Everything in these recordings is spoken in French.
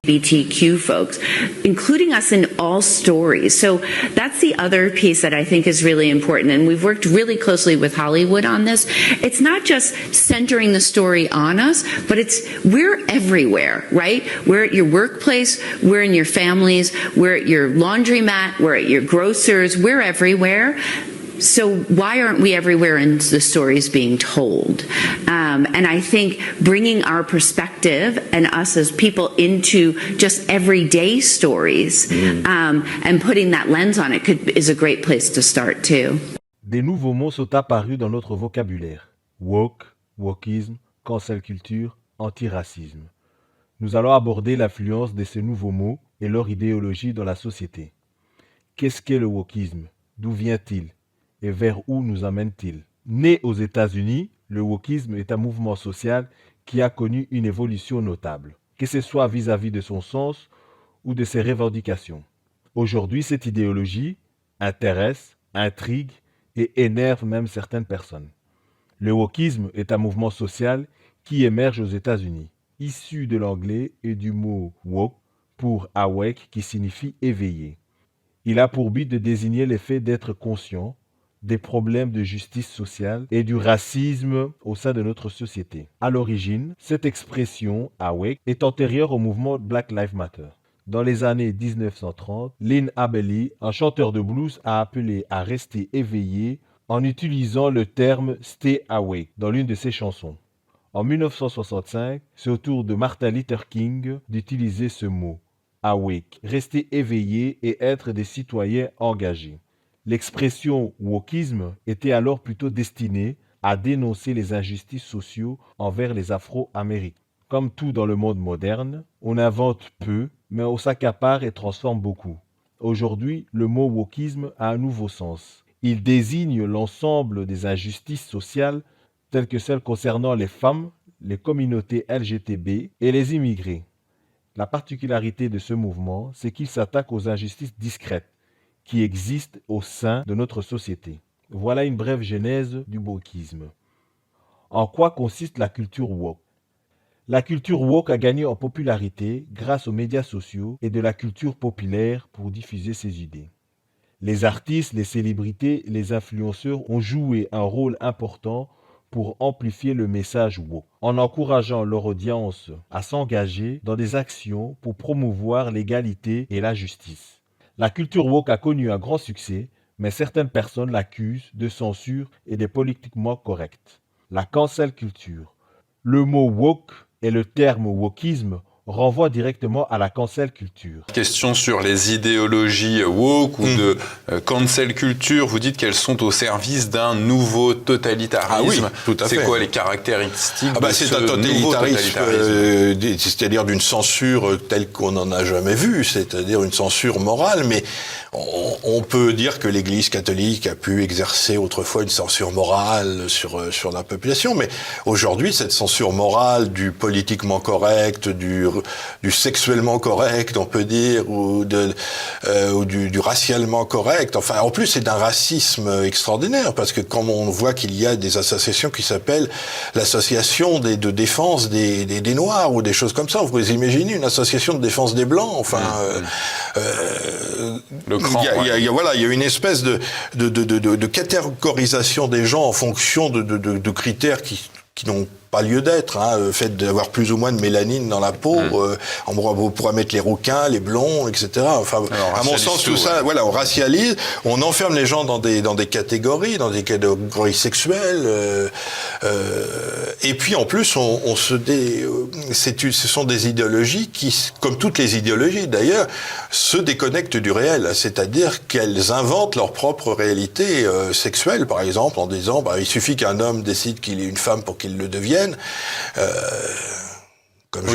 LGBTQ folks, including us in all stories. So that's the other piece that I think is really important. And we've worked really closely with Hollywood on this. It's not just centering the story on us, but we're everywhere, right? We're at your workplace, we're in your families, we're at your laundromat, we're at your grocers, we're everywhere. So why aren't we everywhere in the stories being told? And I think bringing our perspective and us as people into just everyday stories and putting that lens on it is a great place to start too. Des nouveaux mots sont apparus dans notre vocabulaire. Woke, wokisme, cancel culture, antiracisme. Nous allons aborder l'influence de ces nouveaux mots et leur idéologie dans la société. Qu'est-ce qu'est le wokisme? D'où vient-il? Et vers où nous amène-t-il? Né aux États-Unis, le wokisme est un mouvement social qui a connu une évolution notable, que ce soit vis-à-vis de son sens ou de ses revendications. Aujourd'hui, cette idéologie intéresse, intrigue et énerve même certaines personnes. Le wokisme est un mouvement social qui émerge aux États-Unis, issu de l'anglais et du mot woke pour awake qui signifie éveillé. Il a pour but de désigner le fait d'être conscient des problèmes de justice sociale et du racisme au sein de notre société. À l'origine, cette expression « awake » est antérieure au mouvement Black Lives Matter. Dans les années 1930, Lynn Abeli, un chanteur de blues, a appelé à rester éveillé en utilisant le terme « stay awake » dans l'une de ses chansons. En 1965, c'est au tour de Martin Luther King d'utiliser ce mot « awake », rester éveillé et être des citoyens engagés. L'expression « wokisme » était alors plutôt destinée à dénoncer les injustices sociaux envers les Afro-Américains. Comme tout dans le monde moderne, on invente peu, mais on s'accapare et transforme beaucoup. Aujourd'hui, le mot « wokisme » a un nouveau sens. Il désigne l'ensemble des injustices sociales telles que celles concernant les femmes, les communautés LGTB et les immigrés. La particularité de ce mouvement, c'est qu'il s'attaque aux injustices discrètes qui existent au sein de notre société. Voilà une brève genèse du wokisme. En quoi consiste la culture woke? La culture woke a gagné en popularité grâce aux médias sociaux et de la culture populaire pour diffuser ses idées. Les artistes, les célébrités, les influenceurs ont joué un rôle important pour amplifier le message woke, en encourageant leur audience à s'engager dans des actions pour promouvoir l'égalité et la justice. La culture woke a connu un grand succès, mais certaines personnes l'accusent de censure et de politiquement correct. La cancel culture. Le mot woke et le terme wokisme renvoie directement à la cancel culture. Question sur les idéologies woke ou de cancel culture. Vous dites qu'elles sont au service d'un nouveau totalitarisme. Ah oui, tout à fait. C'est quoi les caractéristiques de c'est ce un totalitarisme, c'est-à-dire d'une censure telle qu'on n'en a jamais vu, c'est-à-dire une censure morale, mais on peut dire que l'Église catholique a pu exercer autrefois une censure morale sur la population, mais aujourd'hui, cette censure morale du politiquement correct, du sexuellement correct, on peut dire, ou du racialement correct. Enfin, en plus, c'est d'un racisme extraordinaire, parce que quand on voit qu'il y a des associations qui s'appellent l'association de défense des Noirs, ou des choses comme ça, vous imaginez une association de défense des Blancs, enfin... il y a une espèce de catégorisation des gens en fonction de critères qui n'ont pas lieu d'être, le fait d'avoir plus ou moins de mélanine dans la peau, on pourra mettre les rouquins, les blonds, etc. Enfin, à mon sens, tout ça, on racialise, on enferme les gens dans des catégories sexuelles, et puis en plus, ce sont des idéologies qui, comme toutes les idéologies d'ailleurs, se déconnectent du réel, c'est-à-dire qu'elles inventent leur propre réalité sexuelle, par exemple, en disant, il suffit qu'un homme décide qu'il est une femme pour qu'il le devienne.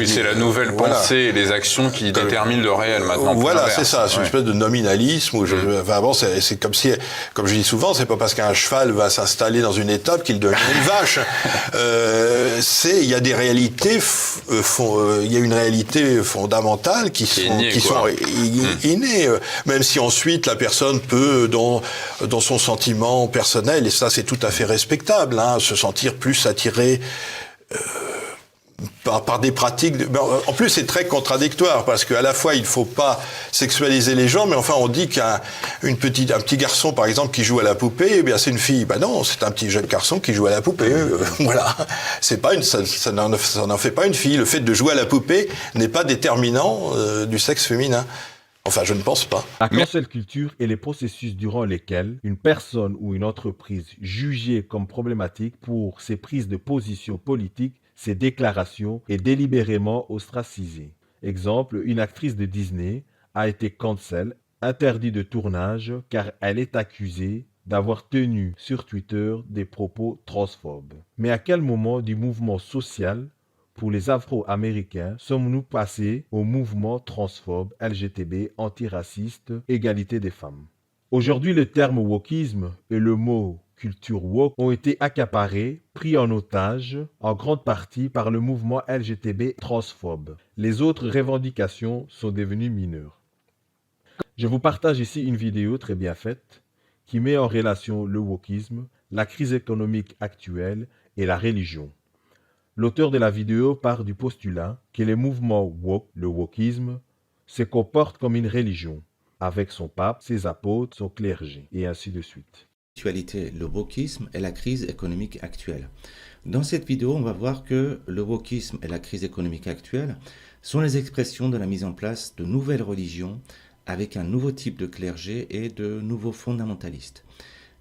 C'est la nouvelle pensée et les actions qui déterminent le réel maintenant. Voilà, c'est ça, c'est une espèce de nominalisme. Avant, c'est comme si, comme je dis souvent, c'est pas parce qu'un cheval va s'installer dans une étape qu'il devient une vache. Il y a des réalités, il y a une réalité fondamentale qui sont innées. Même si ensuite la personne peut, dans son sentiment personnel, et ça c'est tout à fait respectable, se sentir plus attiré par des pratiques. En plus, c'est très contradictoire parce qu'à la fois, il faut pas sexualiser les gens, mais enfin, on dit qu'un petit garçon, par exemple, qui joue à la poupée, eh bien, c'est une fille. Ben non, c'est un petit jeune garçon qui joue à la poupée. Voilà. C'est pas ça n'en fait pas une fille. Le fait de jouer à la poupée n'est pas déterminant du sexe féminin. Enfin, je ne pense pas. La cancel culture est les processus durant lesquels une personne ou une entreprise jugée comme problématique pour ses prises de position politique, ses déclarations est délibérément ostracisée. Exemple, une actrice de Disney a été cancel, interdite de tournage car elle est accusée d'avoir tenu sur Twitter des propos transphobes. Mais à quel moment du mouvement social pour les Afro-Américains, sommes-nous passés au mouvement transphobe, LGTB, antiraciste, égalité des femmes? Aujourd'hui, le terme wokisme et le mot culture woke ont été accaparés, pris en otage, en grande partie par le mouvement LGTB transphobe. Les autres revendications sont devenues mineures. Je vous partage ici une vidéo très bien faite qui met en relation le wokisme, la crise économique actuelle et la religion. L'auteur de la vidéo part du postulat que les mouvements woke, le wokisme, se comportent comme une religion, avec son pape, ses apôtres, son clergé, et ainsi de suite. Le wokisme et la crise économique actuelle. Dans cette vidéo, on va voir que le wokisme et la crise économique actuelle sont les expressions de la mise en place de nouvelles religions avec un nouveau type de clergé et de nouveaux fondamentalistes.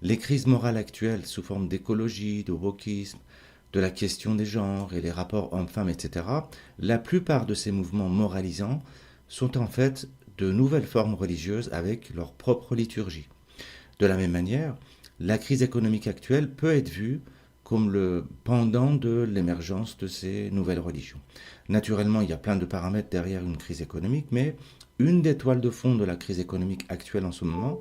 Les crises morales actuelles sous forme d'écologie, de wokisme, de la question des genres et les rapports hommes-femmes, etc., la plupart de ces mouvements moralisants sont en fait de nouvelles formes religieuses avec leur propre liturgie. De la même manière, la crise économique actuelle peut être vue comme le pendant de l'émergence de ces nouvelles religions. Naturellement, il y a plein de paramètres derrière une crise économique, mais une des toiles de fond de la crise économique actuelle en ce moment,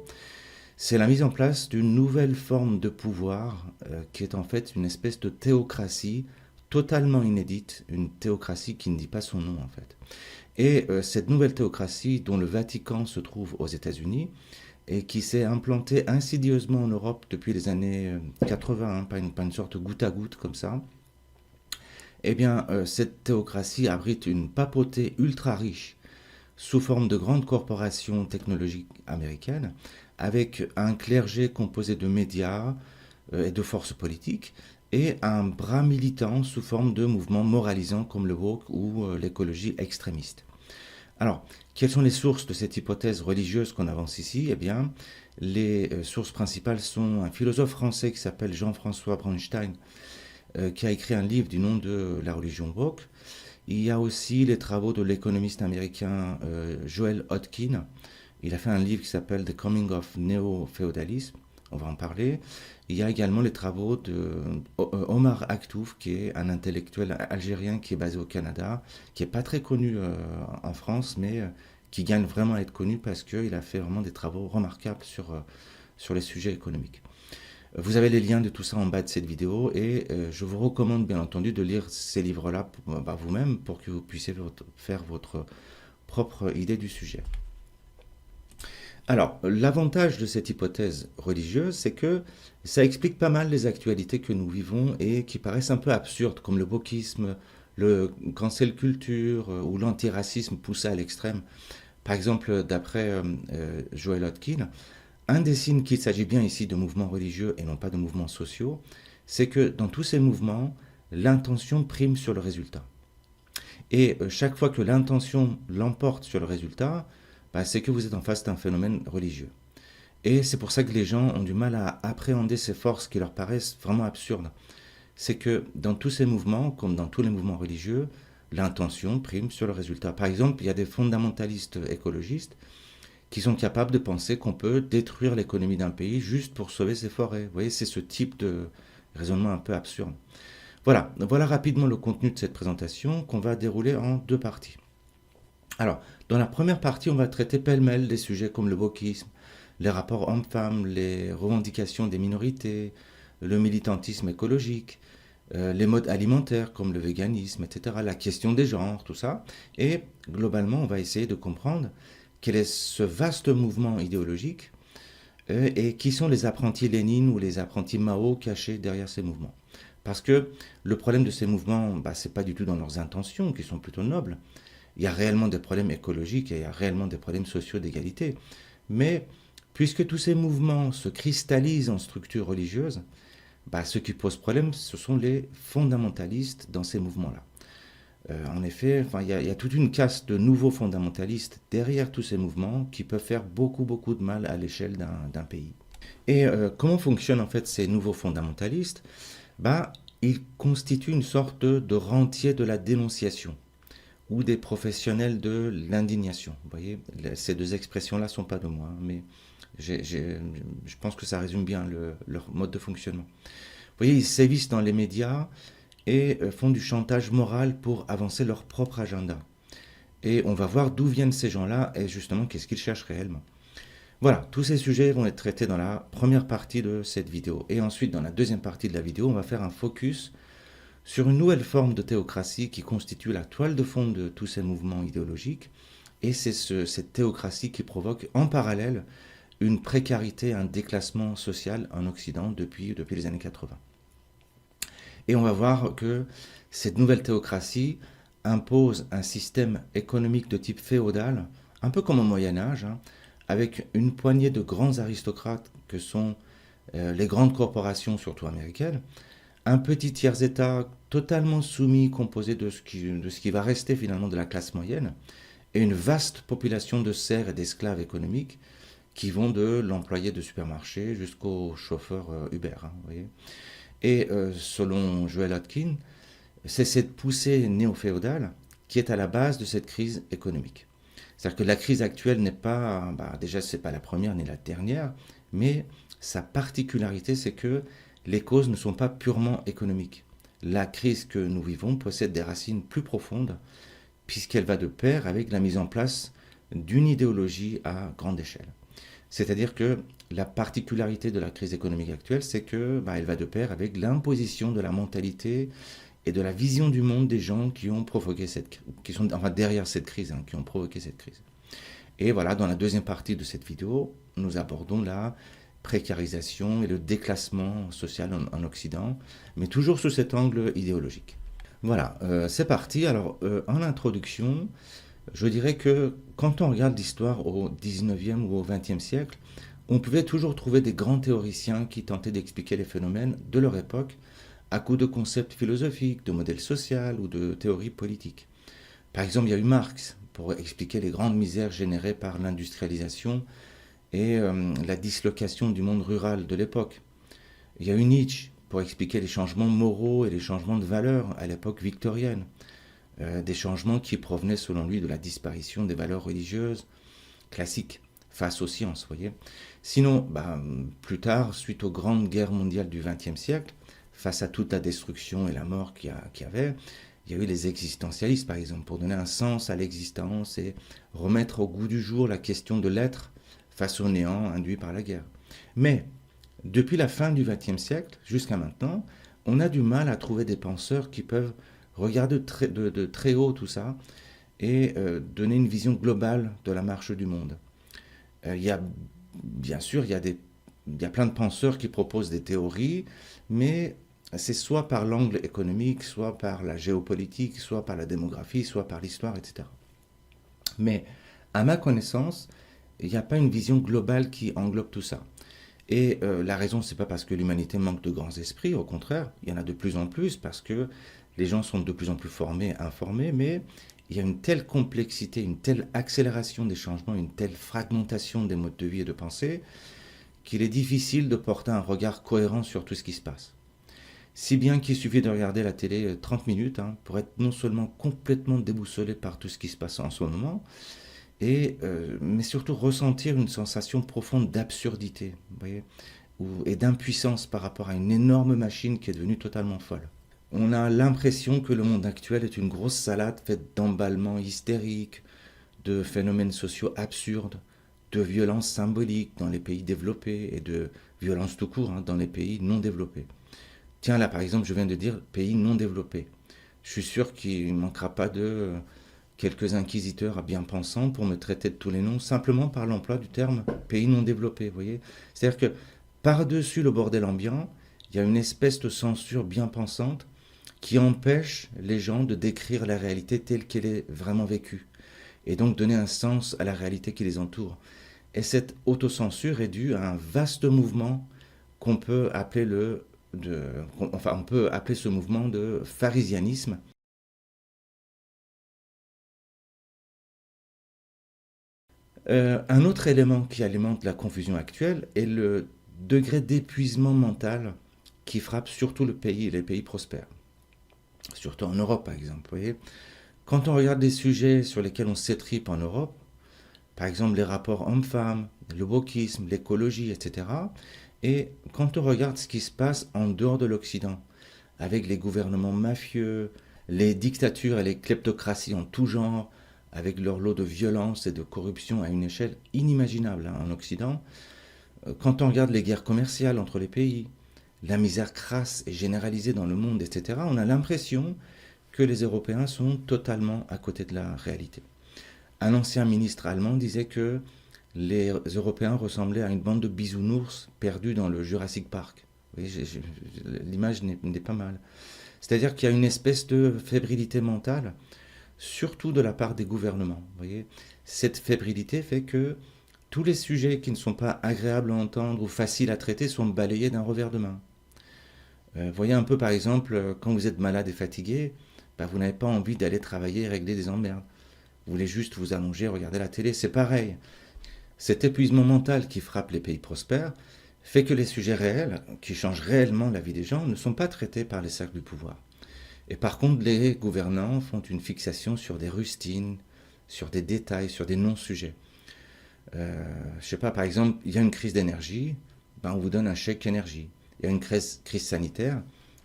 c'est la mise en place d'une nouvelle forme de pouvoir qui est en fait une espèce de théocratie totalement inédite, une théocratie qui ne dit pas son nom en fait. Et cette nouvelle théocratie dont le Vatican se trouve aux États-Unis et qui s'est implantée insidieusement en Europe depuis les années 80, pas une sorte goutte à goutte comme ça, eh bien cette théocratie abrite une papauté ultra riche sous forme de grandes corporations technologiques américaines, avec un clergé composé de médias et de forces politiques, et un bras militant sous forme de mouvements moralisants comme le woke ou l'écologie extrémiste. Alors, quelles sont les sources de cette hypothèse religieuse qu'on avance ici? Eh bien, les sources principales sont un philosophe français qui s'appelle Jean-François Bronstein, qui a écrit un livre du nom de la religion woke. Il y a aussi les travaux de l'économiste américain Joel Hodgkin. Il a fait un livre qui s'appelle The Coming of Neo-Féodalisme, on va en parler. Il y a également les travaux de Omar Aktouf, qui est un intellectuel algérien qui est basé au Canada, qui n'est pas très connu en France, mais qui gagne vraiment à être connu parce qu'il a fait vraiment des travaux remarquables sur les sujets économiques. Vous avez les liens de tout ça en bas de cette vidéo et je vous recommande bien entendu de lire ces livres-là vous-même pour que vous puissiez faire votre propre idée du sujet. Alors, l'avantage de cette hypothèse religieuse, c'est que ça explique pas mal les actualités que nous vivons et qui paraissent un peu absurdes, comme le wokisme, le cancel culture ou l'antiracisme poussé à l'extrême. Par exemple, d'après Joel Hodgkin, un des signes qu'il s'agit bien ici de mouvements religieux et non pas de mouvements sociaux, c'est que dans tous ces mouvements, l'intention prime sur le résultat. Et chaque fois que l'intention l'emporte sur le résultat, c'est que vous êtes en face d'un phénomène religieux. Et c'est pour ça que les gens ont du mal à appréhender ces forces qui leur paraissent vraiment absurdes. C'est que dans tous ces mouvements, comme dans tous les mouvements religieux, l'intention prime sur le résultat. Par exemple, il y a des fondamentalistes écologistes qui sont capables de penser qu'on peut détruire l'économie d'un pays juste pour sauver ses forêts. Vous voyez, c'est ce type de raisonnement un peu absurde. Voilà rapidement le contenu de cette présentation qu'on va dérouler en deux parties. Alors, dans la première partie, on va traiter pêle-mêle des sujets comme le wokisme, les rapports hommes-femmes, les revendications des minorités, le militantisme écologique, les modes alimentaires comme le véganisme, etc., la question des genres, tout ça. Et globalement, on va essayer de comprendre quel est ce vaste mouvement idéologique et qui sont les apprentis Lénine ou les apprentis Mao cachés derrière ces mouvements. Parce que le problème de ces mouvements, ce n'est pas du tout dans leurs intentions, qui sont plutôt nobles. Il y a réellement des problèmes écologiques et il y a réellement des problèmes sociaux d'égalité. Mais puisque tous ces mouvements se cristallisent en structures religieuses, ce qui pose problème, ce sont les fondamentalistes dans ces mouvements-là. En effet, il y a toute une caste de nouveaux fondamentalistes derrière tous ces mouvements qui peuvent faire beaucoup, beaucoup de mal à l'échelle d'un pays. Et comment fonctionnent en fait ces nouveaux fondamentalistes? Ils constituent une sorte de rentier de la dénonciation ou des professionnels de l'indignation. Vous voyez, ces deux expressions-là ne sont pas de moi, mais je pense que ça résume bien leur mode de fonctionnement. Vous voyez, ils sévissent dans les médias et font du chantage moral pour avancer leur propre agenda. Et on va voir d'où viennent ces gens-là et justement qu'est-ce qu'ils cherchent réellement. Voilà, tous ces sujets vont être traités dans la première partie de cette vidéo. Et ensuite, dans la deuxième partie de la vidéo, on va faire un focus sur une nouvelle forme de théocratie qui constitue la toile de fond de tous ces mouvements idéologiques. Et c'est cette théocratie qui provoque en parallèle une précarité, un déclassement social en Occident depuis les années 80. Et on va voir que cette nouvelle théocratie impose un système économique de type féodal, un peu comme au Moyen-Âge, avec une poignée de grands aristocrates que sont les grandes corporations, surtout américaines, un petit tiers-État totalement soumis, composé de ce qui va rester finalement de la classe moyenne, et une vaste population de serfs et d'esclaves économiques qui vont de l'employé de supermarché jusqu'au chauffeur Uber. Vous voyez. Et selon Joel Hodgkin, c'est cette poussée néo-féodale qui est à la base de cette crise économique. C'est-à-dire que la crise actuelle n'est pas, déjà c'est pas la première ni la dernière, mais sa particularité c'est que les causes ne sont pas purement économiques. La crise que nous vivons possède des racines plus profondes puisqu'elle va de pair avec la mise en place d'une idéologie à grande échelle. C'est-à-dire que la particularité de la crise économique actuelle, c'est que elle va de pair avec l'imposition de la mentalité et de la vision du monde des gens qui ont provoqué qui sont derrière cette crise, qui ont provoqué cette crise. Et voilà, dans la deuxième partie de cette vidéo, nous abordons la précarisation et le déclassement social en Occident, mais toujours sous cet angle idéologique. Voilà, c'est parti. Alors, en introduction, je dirais que quand on regarde l'histoire au 19e ou au 20e siècle, on pouvait toujours trouver des grands théoriciens qui tentaient d'expliquer les phénomènes de leur époque à coup de concepts philosophiques, de modèles sociaux ou de théories politiques. Par exemple, il y a eu Marx pour expliquer les grandes misères générées par l'industrialisation et la dislocation du monde rural de l'époque. Il y a eu Nietzsche pour expliquer les changements moraux et les changements de valeurs à l'époque victorienne. Des changements qui provenaient selon lui de la disparition des valeurs religieuses classiques face aux sciences, voyez. Sinon, plus tard, suite aux grandes guerres mondiales du XXe siècle, face à toute la destruction et la mort qu'il y avait, il y a eu les existentialistes, par exemple, pour donner un sens à l'existence et remettre au goût du jour la question de l'être face au néant induit par la guerre. Mais, depuis la fin du XXe siècle jusqu'à maintenant, on a du mal à trouver des penseurs qui peuvent regarder de très haut tout ça et donner une vision globale de la marche du monde. Bien sûr, il y a plein de penseurs qui proposent des théories, mais c'est soit par l'angle économique, soit par la géopolitique, soit par la démographie, soit par l'histoire, etc. Mais, à ma connaissance, il n'y a pas une vision globale qui englobe tout ça. Et la raison, c'est pas parce que l'humanité manque de grands esprits, au contraire, il y en a de plus en plus, parce que les gens sont de plus en plus formés, informés, mais il y a une telle complexité, une telle accélération des changements, une telle fragmentation des modes de vie et de pensée, qu'il est difficile de porter un regard cohérent sur tout ce qui se passe. Si bien qu'il suffit de regarder la télé 30 minutes pour être non seulement complètement déboussolé par tout ce qui se passe en ce moment, mais surtout ressentir une sensation profonde d'absurdité, vous voyez, et d'impuissance par rapport à une énorme machine qui est devenue totalement folle. On a l'impression que le monde actuel est une grosse salade faite d'emballements hystériques, de phénomènes sociaux absurdes, de violences symboliques dans les pays développés et de violences tout court dans les pays non développés. Tiens, là par exemple, je viens de dire pays non développés. Je suis sûr qu'il ne manquera pas de quelques inquisiteurs bien pensants pour me traiter de tous les noms, simplement par l'emploi du terme pays non développé, vous voyez. C'est-à-dire que par-dessus le bordel ambiant, il y a une espèce de censure bien pensante qui empêche les gens de décrire la réalité telle qu'elle est vraiment vécue, et donc donner un sens à la réalité qui les entoure. Et cette autocensure est due à un vaste mouvement qu'on peut appeler on peut appeler ce mouvement de pharisianisme. Un autre élément qui alimente la confusion actuelle est le degré d'épuisement mental qui frappe surtout les pays prospères. Surtout en Europe, par exemple. Vous voyez, quand on regarde les sujets sur lesquels on s'étripe en Europe, par exemple les rapports hommes-femmes, le wokisme, l'écologie, etc., et quand on regarde ce qui se passe en dehors de l'Occident, avec les gouvernements mafieux, les dictatures et les kleptocraties en tout genre, avec leur lot de violence et de corruption à une échelle inimaginable en Occident, quand on regarde les guerres commerciales entre les pays, la misère crasse et généralisée dans le monde, etc., on a l'impression que les Européens sont totalement à côté de la réalité. Un ancien ministre allemand disait que les Européens ressemblaient à une bande de bisounours perdus dans le Jurassic Park. Oui, l'image n'est pas mal. C'est-à-dire qu'il y a une espèce de fébrilité mentale, surtout de la part des gouvernements. Vous voyez, cette fébrilité fait que tous les sujets qui ne sont pas agréables à entendre ou faciles à traiter sont balayés d'un revers de main. Voyez un peu par exemple, quand vous êtes malade et fatigué, vous n'avez pas envie d'aller travailler et régler des emmerdes. Vous voulez juste vous allonger, regarder la télé, c'est pareil. Cet épuisement mental qui frappe les pays prospères fait que les sujets réels, qui changent réellement la vie des gens, ne sont pas traités par les cercles du pouvoir. Et par contre, les gouvernants font une fixation sur des rustines, sur des détails, sur des non-sujets. Je sais pas, par exemple, il y a une crise d'énergie, on vous donne un chèque énergie. Il y a une crise sanitaire,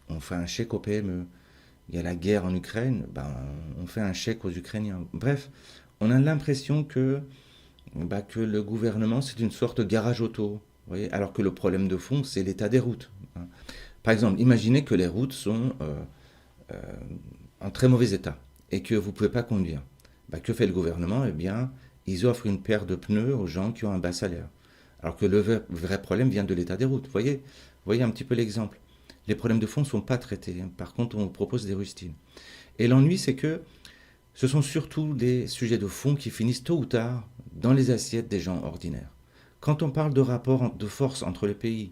on fait un chèque aux PME. Il y a la guerre en Ukraine, on fait un chèque aux Ukrainiens. Bref, on a l'impression que le gouvernement, c'est une sorte de garage auto, vous voyez, alors que le problème de fond, c'est l'état des routes. Par exemple, imaginez que les routes sont en très mauvais état et que vous ne pouvez pas conduire. Que fait le gouvernement? Eh bien, ils offrent une paire de pneus aux gens qui ont un bas salaire. Alors que le vrai problème vient de l'état des routes. Vous voyez un petit peu l'exemple. Les problèmes de fond ne sont pas traités. Par contre, on propose des rustines. Et l'ennui, c'est que ce sont surtout des sujets de fond qui finissent tôt ou tard dans les assiettes des gens ordinaires. Quand on parle de rapports de force entre les pays,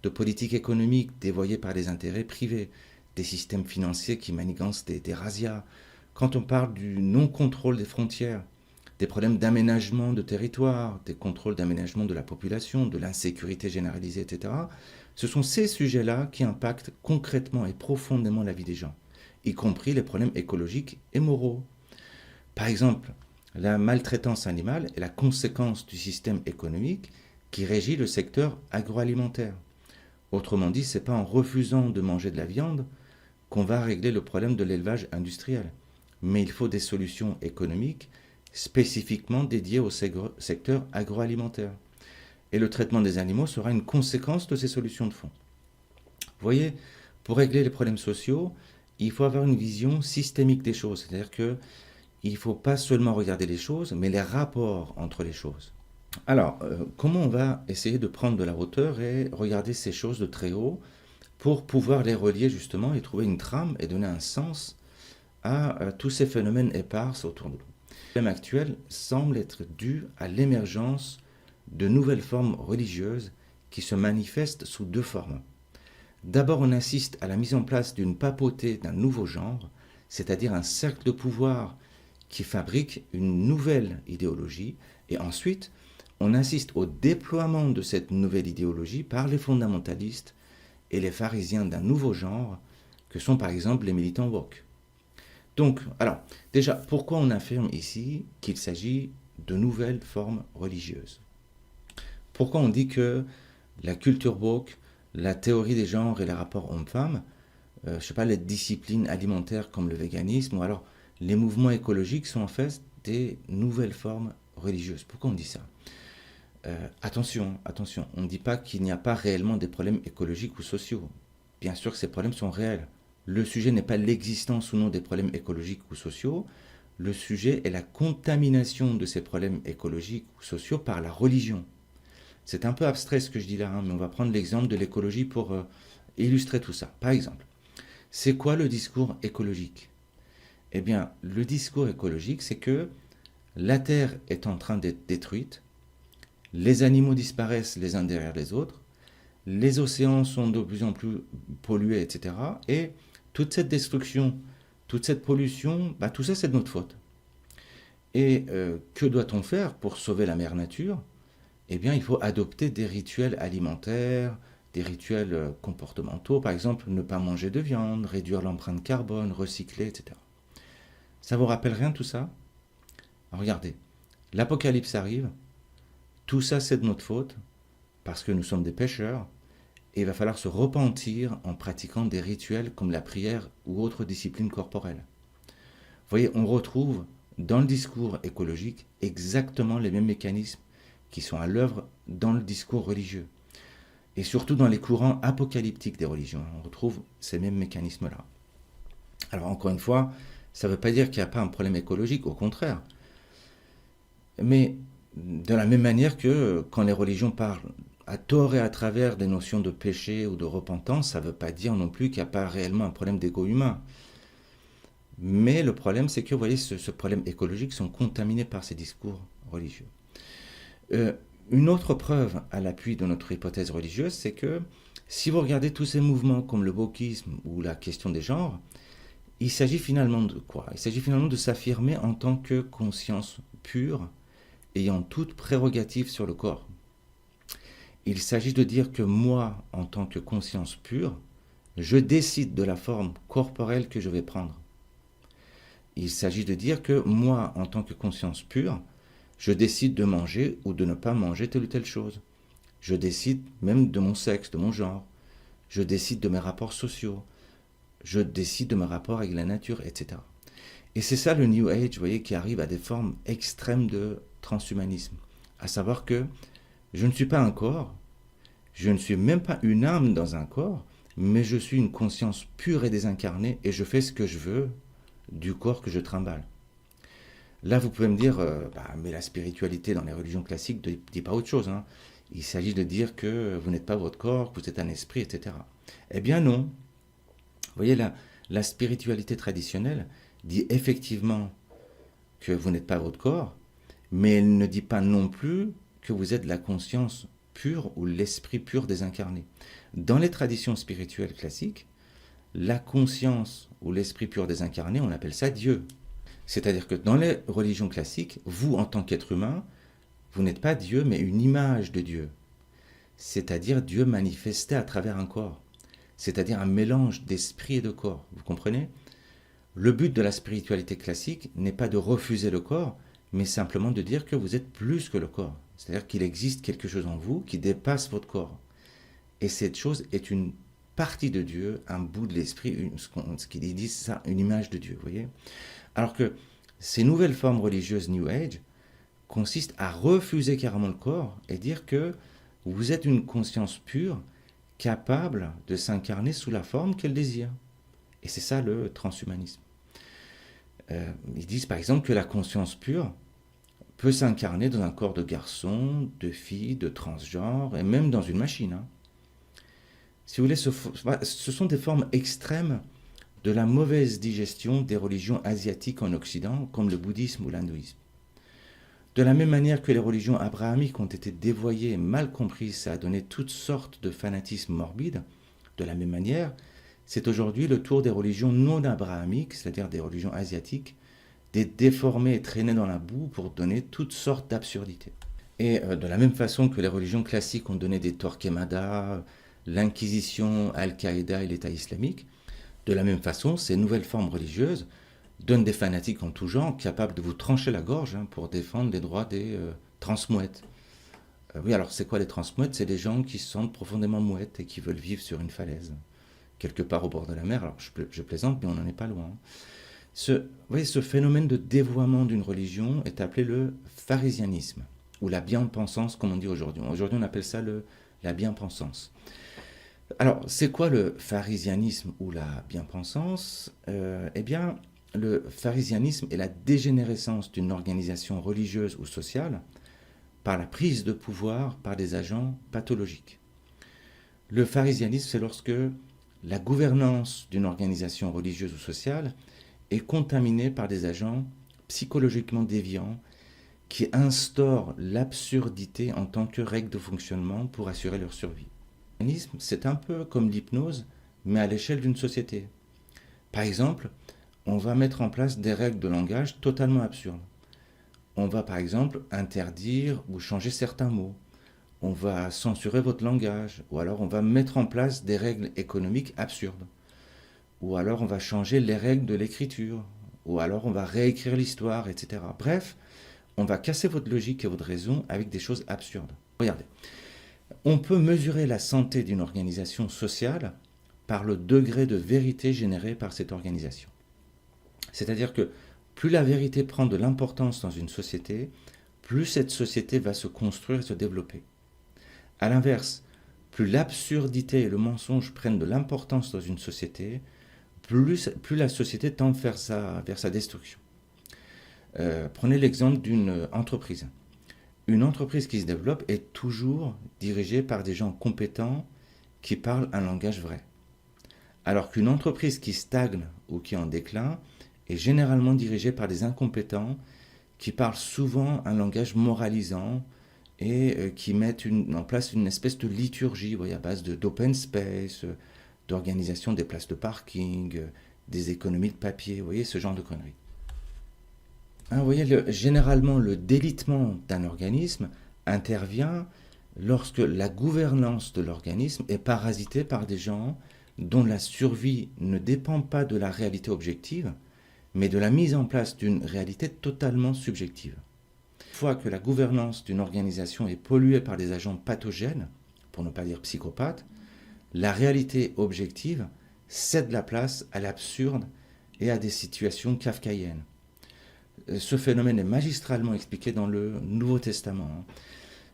de politique économique dévoyée par les intérêts privés, des systèmes financiers qui manigancent des razzias, quand on parle du non-contrôle des frontières, des problèmes d'aménagement de territoire, des contrôles d'aménagement de la population, de l'insécurité généralisée, etc., ce sont ces sujets-là qui impactent concrètement et profondément la vie des gens, y compris les problèmes écologiques et moraux. Par exemple, la maltraitance animale est la conséquence du système économique qui régit le secteur agroalimentaire. Autrement dit, ce n'est pas en refusant de manger de la viande qu'on va régler le problème de l'élevage industriel. Mais il faut des solutions économiques spécifiquement dédiées au secteur agroalimentaire. Et le traitement des animaux sera une conséquence de ces solutions de fond. Vous voyez, pour régler les problèmes sociaux, il faut avoir une vision systémique des choses. C'est-à-dire qu'il ne faut pas seulement regarder les choses, mais les rapports entre les choses. Alors, comment on va essayer de prendre de la hauteur et regarder ces choses de très haut pour pouvoir les relier justement et trouver une trame et donner un sens à tous ces phénomènes épars autour de nous. Le problème actuel semble être dû à l'émergence de nouvelles formes religieuses qui se manifestent sous deux formes. D'abord, on assiste à la mise en place d'une papauté d'un nouveau genre, c'est-à-dire un cercle de pouvoir qui fabrique une nouvelle idéologie, et ensuite, on assiste au déploiement de cette nouvelle idéologie par les fondamentalistes et les pharisiens d'un nouveau genre, que sont par exemple les militants woke. Donc, alors, déjà, pourquoi on affirme ici qu'il s'agit de nouvelles formes religieuses? Pourquoi on dit que la culture woke, la théorie des genres et les rapports hommes-femmes, les disciplines alimentaires comme le véganisme, ou alors les mouvements écologiques sont en fait des nouvelles formes religieuses? Pourquoi on dit ça? Attention, on ne dit pas qu'il n'y a pas réellement des problèmes écologiques ou sociaux. Bien sûr que ces problèmes sont réels. Le sujet n'est pas l'existence ou non des problèmes écologiques ou sociaux. le sujet est la contamination de ces problèmes écologiques ou sociaux par la religion. C'est un peu abstrait ce que je dis là, hein, mais on va prendre l'exemple de l'écologie pour illustrer tout ça. Par exemple, c'est quoi le discours écologique? Eh bien, le discours écologique, c'est que la Terre est en train d'être détruite, les animaux disparaissent les uns derrière les autres, les océans sont de plus en plus pollués, etc. Et toute cette destruction, toute cette pollution, tout ça c'est de notre faute. Et que doit-on faire pour sauver la mère nature? Eh bien, il faut adopter des rituels alimentaires, des rituels comportementaux, par exemple ne pas manger de viande, réduire l'empreinte carbone, recycler, etc. Ça vous rappelle rien tout ça? Regardez, l'apocalypse arrive, tout ça c'est de notre faute, parce que nous sommes des pécheurs, et il va falloir se repentir en pratiquant des rituels comme la prière ou autres disciplines corporelles. Vous voyez, on retrouve dans le discours écologique exactement les mêmes mécanismes qui sont à l'œuvre dans le discours religieux. Et surtout dans les courants apocalyptiques des religions, on retrouve ces mêmes mécanismes-là. Alors encore une fois, ça ne veut pas dire qu'il n'y a pas un problème écologique, au contraire. Mais de la même manière que quand les religions parlent à tort et à travers des notions de péché ou de repentance, ça ne veut pas dire non plus qu'il n'y a pas réellement un problème d'ego humain. Mais le problème, c'est que, vous voyez, ce problème écologique sont contaminés par ces discours religieux. Une autre preuve à l'appui de notre hypothèse religieuse, c'est que si vous regardez tous ces mouvements comme le wokisme ou la question des genres, il s'agit finalement de quoi? Il s'agit finalement de s'affirmer en tant que conscience pure, ayant toute prérogative sur le corps. Il s'agit de dire que moi, en tant que conscience pure, je décide de la forme corporelle que je vais prendre. Il s'agit de dire que moi, en tant que conscience pure, je décide de manger ou de ne pas manger telle ou telle chose. Je décide même de mon sexe, de mon genre. Je décide de mes rapports sociaux. Je décide de mes rapports avec la nature, etc. Et c'est ça le New Age, vous voyez, qui arrive à des formes extrêmes de transhumanisme. À savoir que je ne suis pas un corps, je ne suis même pas une âme dans un corps, mais je suis une conscience pure et désincarnée et je fais ce que je veux du corps que je trimballe. Là, vous pouvez me dire, mais la spiritualité dans les religions classiques ne dit pas autre chose. Hein. Il s'agit de dire que vous n'êtes pas votre corps, que vous êtes un esprit, etc. Eh bien non. Vous voyez, la spiritualité traditionnelle dit effectivement que vous n'êtes pas votre corps, mais elle ne dit pas non plus que vous êtes la conscience pure ou l'esprit pur désincarné. Dans les traditions spirituelles classiques, la conscience ou l'esprit pur désincarné, on appelle ça Dieu. C'est-à-dire que dans les religions classiques, vous, en tant qu'être humain, vous n'êtes pas Dieu, mais une image de Dieu. C'est-à-dire Dieu manifesté à travers un corps. C'est-à-dire un mélange d'esprit et de corps. Vous comprenez? Le but de la spiritualité classique n'est pas de refuser le corps, mais simplement de dire que vous êtes plus que le corps. C'est-à-dire qu'il existe quelque chose en vous qui dépasse votre corps. Et cette chose est une partie de Dieu, un bout de l'esprit, ce qu'ils disent ça, une image de Dieu, vous voyez? Alors que ces nouvelles formes religieuses New Age consistent à refuser carrément le corps et dire que vous êtes une conscience pure, capable de s'incarner sous la forme qu'elle désire. Et c'est ça le transhumanisme. Ils disent par exemple que la conscience pure peut s'incarner dans un corps de garçon, de fille, de transgenre, et même dans une machine. Hein. Si vous voulez, ce sont des formes extrêmes de la mauvaise digestion des religions asiatiques en Occident, comme le bouddhisme ou l'hindouisme. De la même manière que les religions abrahamiques ont été dévoyées et mal comprises, ça a donné toutes sortes de fanatismes morbides, de la même manière, c'est aujourd'hui le tour des religions non abrahamiques, c'est-à-dire des religions asiatiques, d'être déformées et traînées dans la boue pour donner toutes sortes d'absurdités. Et de la même façon que les religions classiques ont donné des Torquemada, l'Inquisition, Al-Qaïda et l'État islamique, de la même façon, ces nouvelles formes religieuses donnent des fanatiques en tout genre capables de vous trancher la gorge pour défendre les droits des transmouettes. Oui, alors c'est quoi les transmouettes? C'est des gens qui se sentent profondément mouettes et qui veulent vivre sur une falaise, quelque part au bord de la mer. Alors je plaisante, mais on n'en est pas loin. Vous voyez, ce phénomène de dévoiement d'une religion est appelé le pharisianisme, ou la bien-pensance, comme on dit aujourd'hui. Aujourd'hui, on appelle ça la bien-pensance. Alors, c'est quoi le pharisianisme ou la bien-pensance? Eh bien, le pharisianisme est la dégénérescence d'une organisation religieuse ou sociale par la prise de pouvoir par des agents pathologiques. Le pharisianisme, c'est lorsque la gouvernance d'une organisation religieuse ou sociale est contaminée par des agents psychologiquement déviants qui instaurent l'absurdité en tant que règle de fonctionnement pour assurer leur survie. Le pharisianisme, c'est un peu comme l'hypnose, mais à l'échelle d'une société. Par exemple, on va mettre en place des règles de langage totalement absurdes. On va par exemple interdire ou changer certains mots. On va censurer votre langage, ou alors on va mettre en place des règles économiques absurdes. Ou alors on va changer les règles de l'écriture, ou alors on va réécrire l'histoire, etc. Bref, on va casser votre logique et votre raison avec des choses absurdes. Regardez, on peut mesurer la santé d'une organisation sociale par le degré de vérité généré par cette organisation. C'est-à-dire que plus la vérité prend de l'importance dans une société, plus cette société va se construire et se développer. A l'inverse, plus l'absurdité et le mensonge prennent de l'importance dans une société, plus la société tend vers sa destruction. Prenez l'exemple d'une entreprise. Une entreprise qui se développe est toujours dirigée par des gens compétents qui parlent un langage vrai. Alors qu'une entreprise qui stagne ou qui est en déclin est généralement dirigée par des incompétents qui parlent souvent un langage moralisant et qui mettent en place une espèce de liturgie, à base d'open space, d'organisation des places de parking, des économies de papier, vous voyez, ce genre de conneries. Vous voyez, généralement, le délitement d'un organisme intervient lorsque la gouvernance de l'organisme est parasitée par des gens dont la survie ne dépend pas de la réalité objective, mais de la mise en place d'une réalité totalement subjective. Une fois que la gouvernance d'une organisation est polluée par des agents pathogènes, pour ne pas dire psychopathes, la réalité objective cède la place à l'absurde et à des situations kafkaïennes. Ce phénomène est magistralement expliqué dans le Nouveau Testament.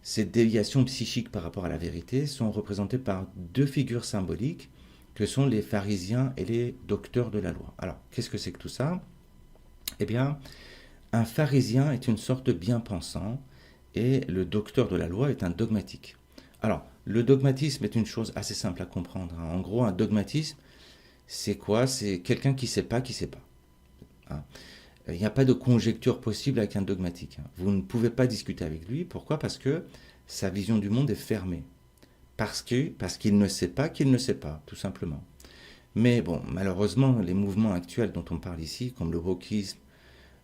Ces déviations psychiques par rapport à la vérité sont représentées par deux figures symboliques que sont les pharisiens et les docteurs de la loi. Alors, qu'est-ce que c'est que tout ça ? Eh bien, un pharisien est une sorte de bien-pensant et le docteur de la loi est un dogmatique. Alors, le dogmatisme est une chose assez simple à comprendre. En gros, un dogmatisme, c'est quoi ? C'est quelqu'un qui ne sait pas. Il n'y a pas de conjecture possible avec un dogmatique. Vous ne pouvez pas discuter avec lui. Pourquoi ? Parce que sa vision du monde est fermée. Parce qu'il ne sait pas qu'il ne sait pas, tout simplement. Mais bon, malheureusement, les mouvements actuels dont on parle ici, comme le wokisme,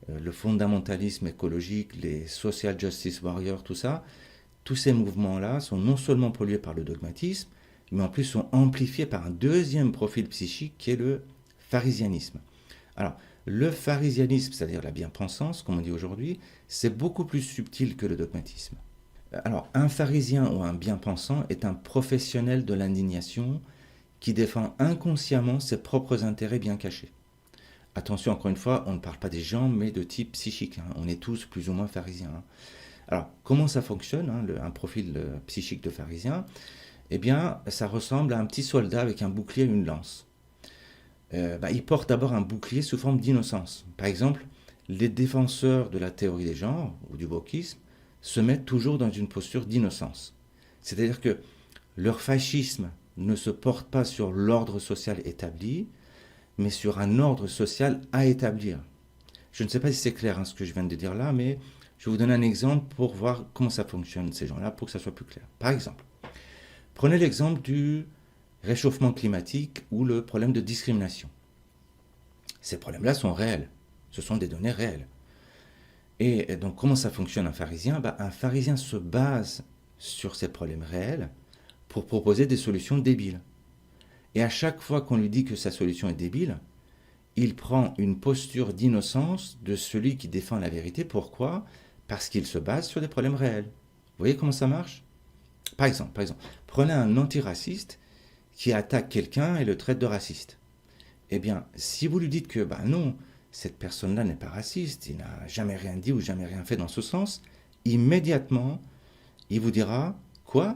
le fondamentalisme écologique, les social justice warriors, tout ça, tous ces mouvements-là sont non seulement pollués par le dogmatisme, mais en plus sont amplifiés par un deuxième profil psychique qui est le pharisianisme. Alors, le pharisianisme, c'est-à-dire la bien-pensance, comme on dit aujourd'hui, c'est beaucoup plus subtil que le dogmatisme. Alors, un pharisien ou un bien-pensant est un professionnel de l'indignation qui défend inconsciemment ses propres intérêts bien cachés. Attention, encore une fois, on ne parle pas des gens, mais de type psychique. On est tous plus ou moins pharisiens. Alors, comment ça fonctionne, un profil psychique de pharisien ? Eh bien, ça ressemble à un petit soldat avec un bouclier et une lance. Il porte d'abord un bouclier sous forme d'innocence. Par exemple, les défenseurs de la théorie des genres, ou du wokisme, se mettent toujours dans une posture d'innocence. C'est-à-dire que leur fascisme ne se porte pas sur l'ordre social établi, mais sur un ordre social à établir. Je ne sais pas si c'est clair ce que je viens de dire là, mais je vais vous donner un exemple pour voir comment ça fonctionne, ces gens-là, pour que ça soit plus clair. Par exemple, prenez l'exemple du réchauffement climatique ou le problème de discrimination. Ces problèmes-là sont réels, ce sont des données réelles. Et donc, comment ça fonctionne un pharisien ? Un pharisien se base sur ces problèmes réels pour proposer des solutions débiles. Et à chaque fois qu'on lui dit que sa solution est débile, il prend une posture d'innocence de celui qui défend la vérité. Pourquoi ? Parce qu'il se base sur des problèmes réels. Vous voyez comment ça marche ? Par exemple, prenez un antiraciste qui attaque quelqu'un et le traite de raciste. Eh bien, si vous lui dites que, non, cette personne-là n'est pas raciste, il n'a jamais rien dit ou jamais rien fait dans ce sens, immédiatement, il vous dira, quoi ?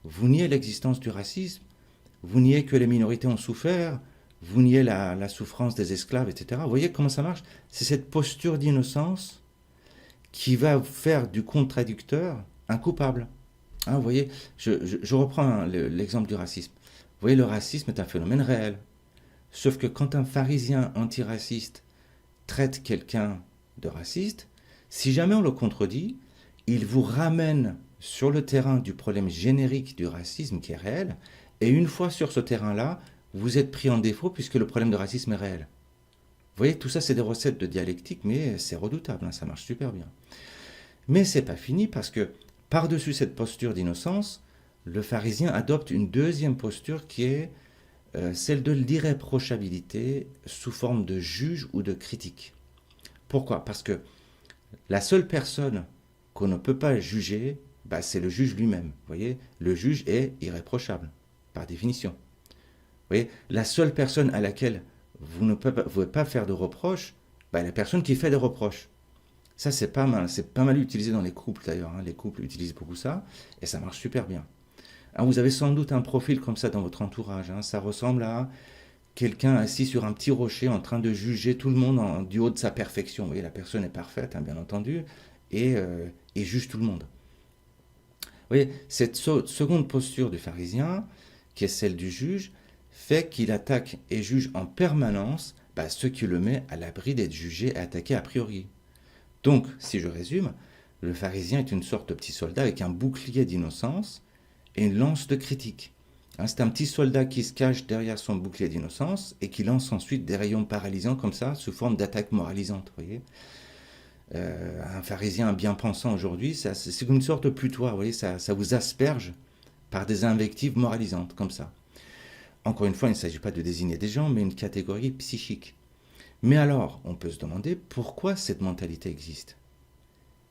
Vous niez l'existence du racisme ? Vous niez que les minorités ont souffert ? vous niez la souffrance des esclaves, etc. Vous voyez comment ça marche? C'est cette posture d'innocence qui va faire du contradicteur un coupable. Hein, vous voyez, je reprends l'exemple du racisme. Vous voyez, le racisme est un phénomène réel. Sauf que quand un pharisien antiraciste traite quelqu'un de raciste, si jamais on le contredit, il vous ramène sur le terrain du problème générique du racisme qui est réel, et une fois sur ce terrain-là, vous êtes pris en défaut puisque le problème de racisme est réel. Vous voyez, tout ça c'est des recettes de dialectique, mais c'est redoutable, hein, ça marche super bien. Mais c'est pas fini parce que par-dessus cette posture d'innocence, le pharisien adopte une deuxième posture qui est celle de l'irréprochabilité sous forme de juge ou de critique. Pourquoi? Parce que la seule personne qu'on ne peut pas juger, bah, c'est le juge lui-même. Vous voyez, le juge est irréprochable, par définition. Vous voyez, la seule personne à laquelle vous ne pouvez pas faire de reproches, bah, la personne qui fait des reproches. Ça, c'est pas mal utilisé dans les couples d'ailleurs. Hein. Les couples utilisent beaucoup ça, et ça marche super bien. Alors, vous avez sans doute un profil comme ça dans votre entourage. Hein. Ça ressemble à quelqu'un assis sur un petit rocher en train de juger tout le monde du haut de sa perfection. Vous voyez, la personne est parfaite, hein, bien entendu, et juge tout le monde. Vous voyez, cette seconde posture du pharisien, qui est celle du juge, fait qu'il attaque et juge en permanence ce qui le met à l'abri d'être jugé et attaqué a priori. Donc, si je résume, le pharisien est une sorte de petit soldat avec un bouclier d'innocence et une lance de critique. Hein, c'est un petit soldat qui se cache derrière son bouclier d'innocence et qui lance ensuite des rayons paralysants comme ça, sous forme d'attaque moralisante. Vous voyez, un pharisien bien pensant aujourd'hui, c'est comme une sorte de plutoir. Vous voyez, ça vous asperge par des invectives moralisantes comme ça. Encore une fois, il ne s'agit pas de désigner des gens, mais une catégorie psychique. Mais alors, on peut se demander pourquoi cette mentalité existe.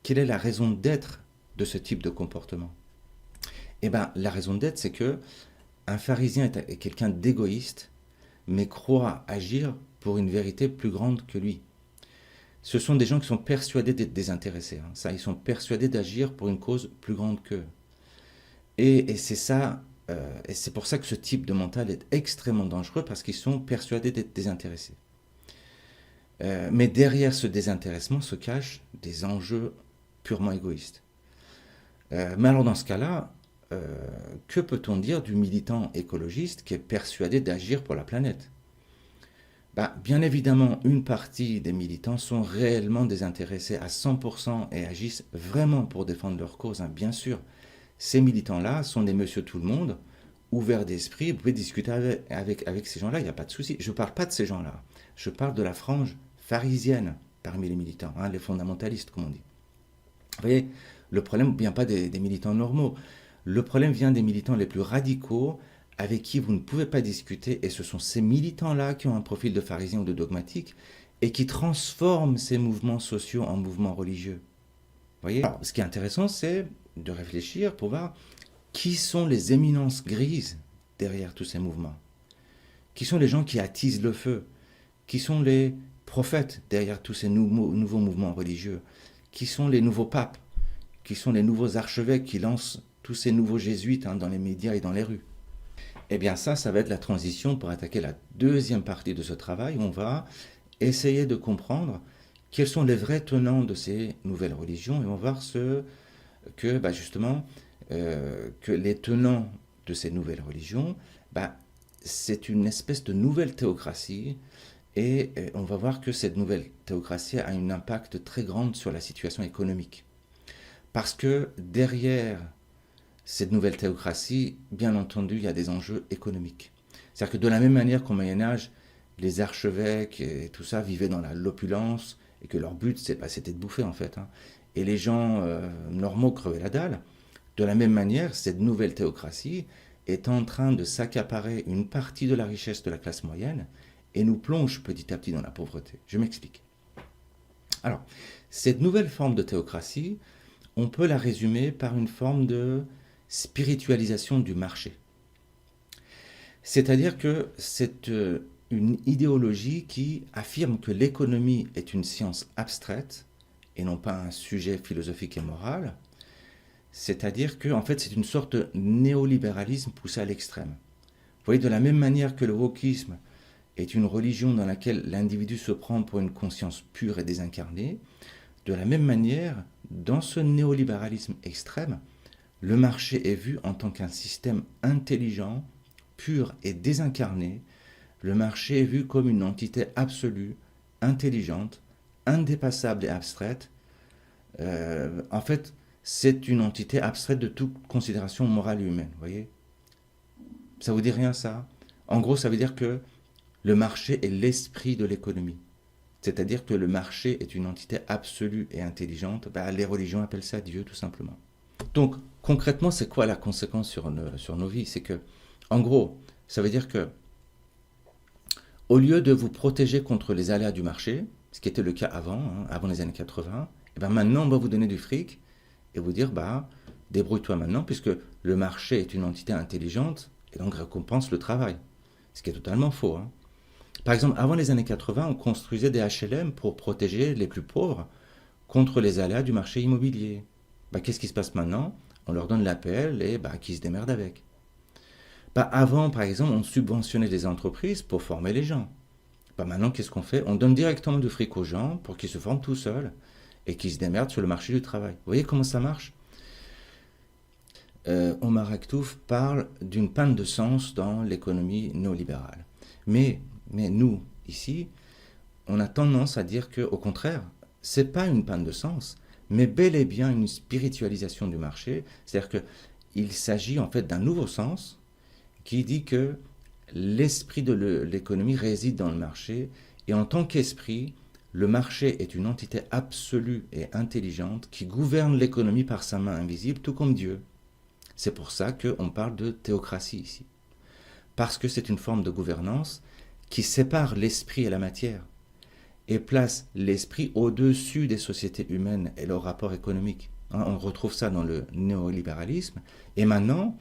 Quelle est la raison d'être de ce type de comportement? Eh bien, la raison d'être, c'est que un pharisien est quelqu'un d'égoïste, mais croit agir pour une vérité plus grande que lui. Ce sont des gens qui sont persuadés d'être désintéressés. Hein. Ça, ils sont persuadés d'agir pour une cause plus grande qu'eux. Et c'est ça, et c'est pour ça que ce type de mental est extrêmement dangereux, parce qu'ils sont persuadés d'être désintéressés. Mais derrière ce désintéressement se cachent des enjeux purement égoïstes. Mais alors dans ce cas-là, que peut-on dire du militant écologiste qui est persuadé d'agir pour la planète? Bien évidemment, une partie des militants sont réellement désintéressés à 100% et agissent vraiment pour défendre leur cause, hein, bien sûr. Ces militants-là sont des monsieur tout le monde, ouverts d'esprit, vous pouvez discuter avec ces gens-là, il n'y a pas de souci. Je ne parle pas de ces gens-là, je parle de la frange pharisienne parmi les militants, hein, les fondamentalistes, comme on dit. Vous voyez, le problème ne vient pas des militants normaux, le problème vient des militants les plus radicaux, avec qui vous ne pouvez pas discuter, et ce sont ces militants-là qui ont un profil de pharisien ou de dogmatique, et qui transforment ces mouvements sociaux en mouvements religieux. Vous voyez? Alors, ce qui est intéressant, c'est de réfléchir pour voir qui sont les éminences grises derrière tous ces mouvements. Qui sont les gens qui attisent le feu? Qui sont les prophètes derrière tous ces nouveaux mouvements religieux? Qui sont les nouveaux papes? Qui sont les nouveaux archevêques qui lancent tous ces nouveaux jésuites dans les médias et dans les rues? Eh bien ça va être la transition pour attaquer la deuxième partie de ce travail. On va essayer de comprendre quels sont les vrais tenants de ces nouvelles religions, et on va voir que les tenants de ces nouvelles religions, c'est une espèce de nouvelle théocratie, et on va voir que cette nouvelle théocratie a un impact très grand sur la situation économique. Parce que derrière cette nouvelle théocratie, bien entendu, il y a des enjeux économiques. C'est-à-dire que de la même manière qu'au Moyen-Âge, les archevêques et tout ça vivaient dans l'opulence, et que leur but, c'était de bouffer, en fait. Hein. Et les gens normaux crevaient la dalle. De la même manière, cette nouvelle théocratie est en train de s'accaparer une partie de la richesse de la classe moyenne et nous plonge petit à petit dans la pauvreté. Je m'explique. Alors, cette nouvelle forme de théocratie, on peut la résumer par une forme de spiritualisation du marché. C'est-à-dire que c'est une idéologie qui affirme que l'économie est une science abstraite et non pas un sujet philosophique et moral. C'est-à-dire que, en fait, c'est une sorte de néolibéralisme poussé à l'extrême. Vous voyez, de la même manière que le wokisme est une religion dans laquelle l'individu se prend pour une conscience pure et désincarnée, de la même manière, dans ce néolibéralisme extrême, le marché est vu en tant qu'un système intelligent, pur et désincarné. Le marché est vu comme une entité absolue, intelligente, indépassable et abstraite. En fait, c'est une entité abstraite de toute considération morale et humaine. Vous voyez ? Ça vous dit rien, ça ? En gros, ça veut dire que le marché est l'esprit de l'économie. C'est-à-dire que le marché est une entité absolue et intelligente. Les religions appellent ça Dieu, tout simplement. Donc, concrètement, c'est quoi la conséquence sur nos vies ? C'est que, en gros, ça veut dire que, au lieu de vous protéger contre les aléas du marché, ce qui était le cas avant, avant les années 80, maintenant, on va vous donner du fric et vous dire, débrouille-toi maintenant, puisque le marché est une entité intelligente et donc récompense le travail. Ce qui est totalement faux. Par exemple, avant les années 80, on construisait des HLM pour protéger les plus pauvres contre les aléas du marché immobilier. Qu'est-ce qui se passe maintenant ? On leur donne l'APL et qu'ils se démerdent avec. Avant, par exemple, on subventionnait les entreprises pour former les gens. Maintenant, qu'est-ce qu'on fait ? On donne directement du fric aux gens pour qu'ils se forment tout seuls et qu'ils se démerdent sur le marché du travail. Vous voyez comment ça marche ? Omar Aktouf parle d'une panne de sens dans l'économie néolibérale. Mais nous, ici, on a tendance à dire qu'au contraire, ce n'est pas une panne de sens, mais bel et bien une spiritualisation du marché. C'est-à-dire qu'il s'agit en fait d'un nouveau sens qui dit que l'esprit de l'économie réside dans le marché, et en tant qu'esprit, le marché est une entité absolue et intelligente qui gouverne l'économie par sa main invisible, tout comme Dieu. C'est pour ça qu'on parle de théocratie ici. Parce que c'est une forme de gouvernance qui sépare l'esprit et la matière et place l'esprit au-dessus des sociétés humaines et leurs rapports économiques. On retrouve ça dans le néolibéralisme. Et maintenant,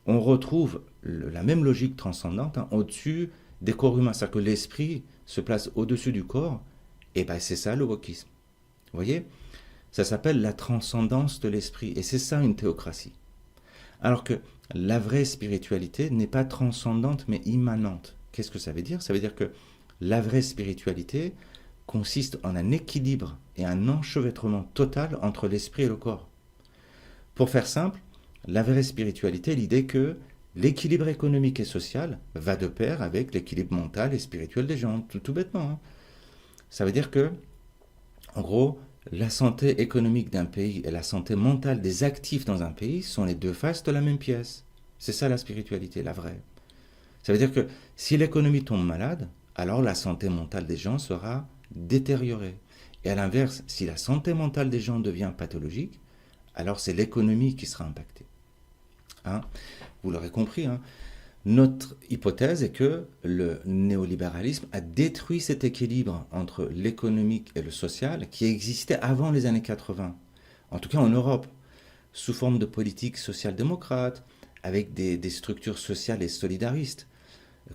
on retrouve la même logique transcendante au-dessus des corps humains. C'est-à-dire que l'esprit se place au-dessus du corps. Et c'est ça le wokisme. Vous voyez ? Ça s'appelle la transcendance de l'esprit. Et c'est ça une théocratie. Alors que la vraie spiritualité n'est pas transcendante mais immanente. Qu'est-ce que ça veut dire ? Ça veut dire que la vraie spiritualité consiste en un équilibre et un enchevêtrement total entre l'esprit et le corps. Pour faire simple, la vraie spiritualité est l'idée que l'équilibre économique et social va de pair avec l'équilibre mental et spirituel des gens, tout bêtement. Ça veut dire que, en gros, la santé économique d'un pays et la santé mentale des actifs dans un pays sont les deux faces de la même pièce. C'est ça la spiritualité, la vraie. Ça veut dire que si l'économie tombe malade, alors la santé mentale des gens sera détériorée. Et à l'inverse, si la santé mentale des gens devient pathologique, alors c'est l'économie qui sera impactée. Vous l'aurez compris, notre hypothèse est que le néolibéralisme a détruit cet équilibre entre l'économique et le social qui existait avant les années 80, en tout cas en Europe, sous forme de politique social-démocrate, avec des structures sociales et solidaristes,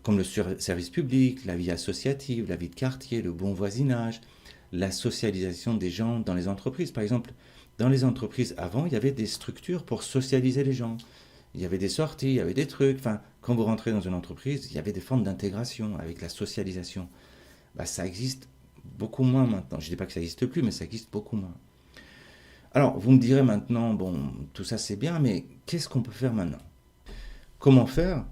comme le service public, la vie associative, la vie de quartier, le bon voisinage, la socialisation des gens dans les entreprises. Par exemple, dans les entreprises avant, il y avait des structures pour socialiser les gens. Il y avait des sorties, il y avait des trucs. Quand vous rentrez dans une entreprise, il y avait des formes d'intégration avec la socialisation. Ça existe beaucoup moins maintenant. Je ne dis pas que ça n'existe plus, mais ça existe beaucoup moins. Alors, vous me direz maintenant, tout ça c'est bien, mais qu'est-ce qu'on peut faire maintenant ? Comment faire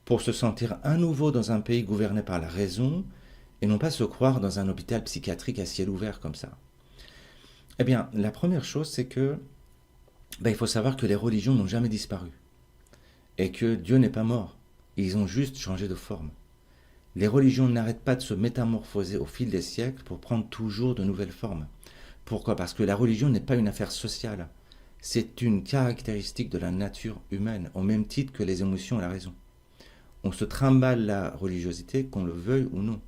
pour se sentir à nouveau dans un pays gouverné par la raison et non pas se croire dans un hôpital psychiatrique à ciel ouvert comme ça ? Eh bien, la première chose, c'est que il faut savoir que les religions n'ont jamais disparu et que Dieu n'est pas mort. Ils ont juste changé de forme. Les religions n'arrêtent pas de se métamorphoser au fil des siècles pour prendre toujours de nouvelles formes. Pourquoi ? Parce que la religion n'est pas une affaire sociale. C'est une caractéristique de la nature humaine, au même titre que les émotions et la raison. On se trimballe la religiosité, qu'on le veuille ou non.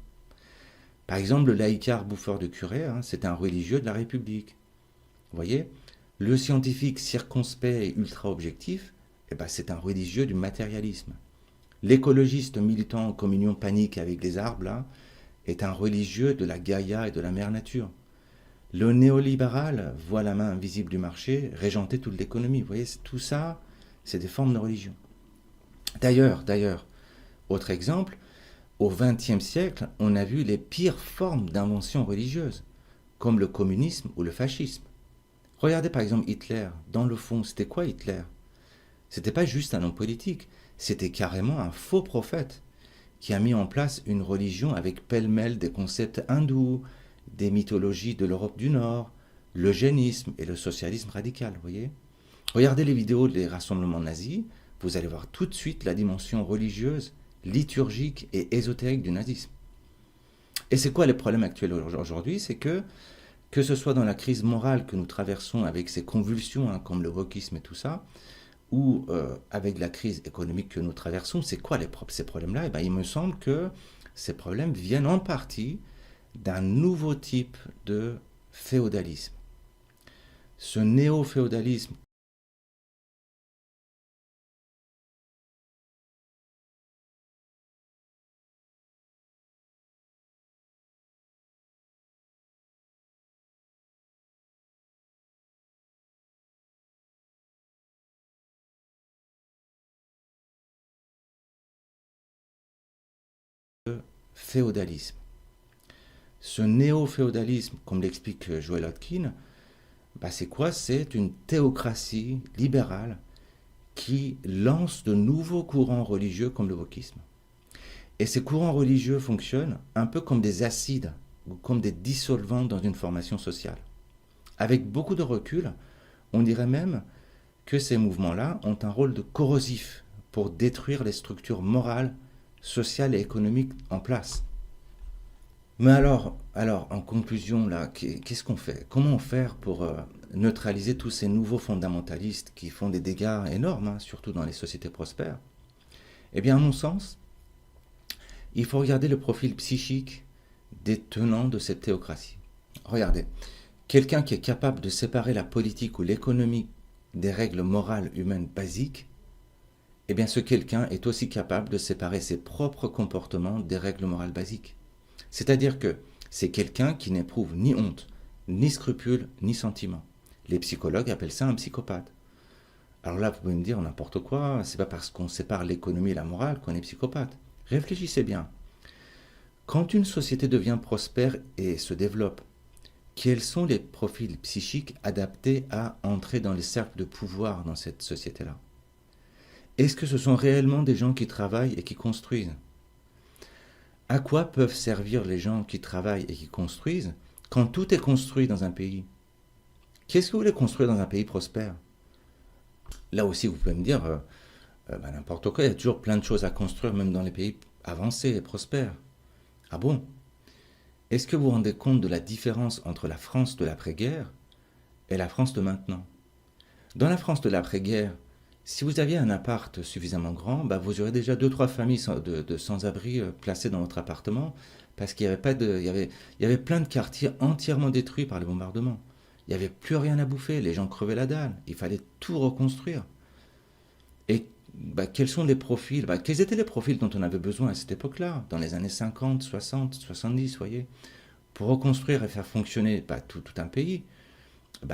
Par exemple, le laïcard bouffeur de curé, c'est un religieux de la République. Vous voyez ? Le scientifique circonspect et ultra-objectif, c'est un religieux du matérialisme. L'écologiste militant en communion panique avec les arbres, est un religieux de la Gaïa et de la mère nature. Le néolibéral voit la main invisible du marché régenter toute l'économie. Vous voyez, tout ça, c'est des formes de religion. D'ailleurs, autre exemple, au XXe siècle, on a vu les pires formes d'invention religieuse, comme le communisme ou le fascisme. Regardez par exemple Hitler. Dans le fond, c'était quoi Hitler? C'était pas juste un homme politique, c'était carrément un faux prophète qui a mis en place une religion avec pêle-mêle des concepts hindous, des mythologies de l'Europe du Nord, l'eugénisme et le socialisme radical, vous voyez? Regardez les vidéos des rassemblements nazis, vous allez voir tout de suite la dimension religieuse, liturgique et ésotérique du nazisme. Et c'est quoi les problèmes actuels aujourd'hui? C'est que ce soit dans la crise morale que nous traversons avec ces convulsions, hein, comme le wokisme et tout ça, ou avec la crise économique que nous traversons, c'est quoi ces problèmes-là? Il me semble que ces problèmes viennent en partie d'un nouveau type de féodalisme. Ce néo-féodalisme féodalisme. Ce néo-féodalisme, comme l'explique Joel Hodgkin, c'est quoi? C'est une théocratie libérale qui lance de nouveaux courants religieux comme le wokisme. Et ces courants religieux fonctionnent un peu comme des acides ou comme des dissolvants dans une formation sociale. Avec beaucoup de recul, on dirait même que ces mouvements-là ont un rôle de corrosif pour détruire les structures morales, sociales et économiques en place. Mais alors, en conclusion, là, qu'est-ce qu'on fait? Comment faire pour neutraliser tous ces nouveaux fondamentalistes qui font des dégâts énormes, hein, surtout dans les sociétés prospères? Eh bien, à mon sens, il faut regarder le profil psychique des tenants de cette théocratie. Regardez, quelqu'un qui est capable de séparer la politique ou l'économie des règles morales humaines basiques, eh bien, ce quelqu'un est aussi capable de séparer ses propres comportements des règles morales basiques. C'est-à-dire que c'est quelqu'un qui n'éprouve ni honte, ni scrupule, ni sentiment. Les psychologues appellent ça un psychopathe. Alors là, vous pouvez me dire n'importe quoi, c'est pas parce qu'on sépare l'économie et la morale qu'on est psychopathe. Réfléchissez bien. Quand une société devient prospère et se développe, quels sont les profils psychiques adaptés à entrer dans les cercles de pouvoir dans cette société-là? Est-ce que ce sont réellement des gens qui travaillent et qui construisent? À quoi peuvent servir les gens qui travaillent et qui construisent quand tout est construit dans un pays? Qu'est-ce que vous voulez construire dans un pays prospère? Là aussi, vous pouvez me dire, n'importe quoi, il y a toujours plein de choses à construire, même dans les pays avancés et prospères. Ah bon? Est-ce que vous vous rendez compte de la différence entre la France de l'après-guerre et la France de maintenant? Dans la France de l'après-guerre, si vous aviez un appart suffisamment grand, vous aurez déjà 2-3 familles de sans-abri placées dans votre appartement, parce qu'il y avait pas de, il y avait plein de quartiers entièrement détruits par les bombardements. Il n'y avait plus rien à bouffer, les gens crevaient la dalle, il fallait tout reconstruire. Et quels sont les profils? Quels étaient les profils dont on avait besoin à cette époque-là, dans les années 50, 60, 70, voyez, pour reconstruire et faire fonctionner tout un pays?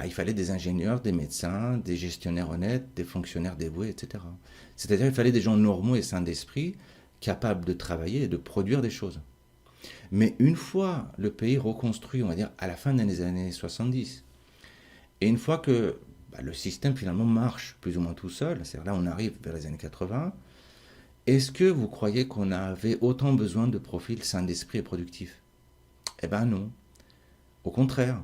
Il fallait des ingénieurs, des médecins, des gestionnaires honnêtes, des fonctionnaires dévoués, etc. C'est-à-dire qu'il fallait des gens normaux et sains d'esprit, capables de travailler et de produire des choses. Mais une fois le pays reconstruit, on va dire, à la fin des années 70, et une fois que le système finalement marche plus ou moins tout seul, c'est-à-dire là on arrive vers les années 80, est-ce que vous croyez qu'on avait autant besoin de profils sains d'esprit et productifs? Eh bien non. Au contraire.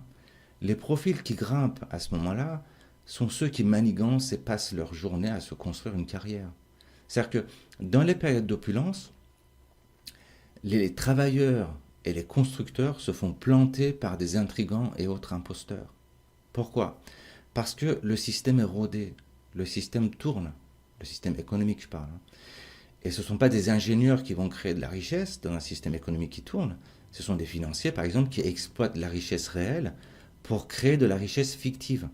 Les profils qui grimpent à ce moment-là sont ceux qui manigancent et passent leur journée à se construire une carrière. C'est-à-dire que dans les périodes d'opulence, les travailleurs et les constructeurs se font planter par des intrigants et autres imposteurs. Pourquoi? Parce que le système est rodé, le système tourne, le système économique je parle. Et ce ne sont pas des ingénieurs qui vont créer de la richesse dans un système économique qui tourne, ce sont des financiers par exemple qui exploitent la richesse réelle pour créer de la richesse fictive.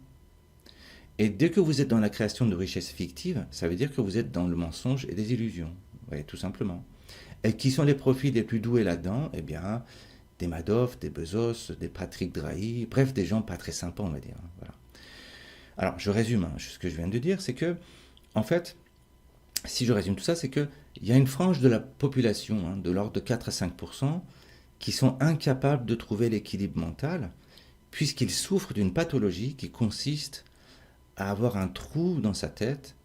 Et dès que vous êtes dans la création de richesse fictive, ça veut dire que vous êtes dans le mensonge et des illusions, ouais, tout simplement. Et qui sont les profils les plus doués là-dedans? Eh bien, des Madoff, des Bezos, des Patrick Drahi, bref, des gens pas très sympas, on va dire. Voilà. Alors, je résume, ce que je viens de dire, c'est que, en fait, si je résume tout ça, c'est qu'il y a une frange de la population, hein, de l'ordre de 4 à 5%, qui sont incapables de trouver l'équilibre mental, puisqu'ils souffrent d'une pathologie qui consiste à avoir un trou dans sa tête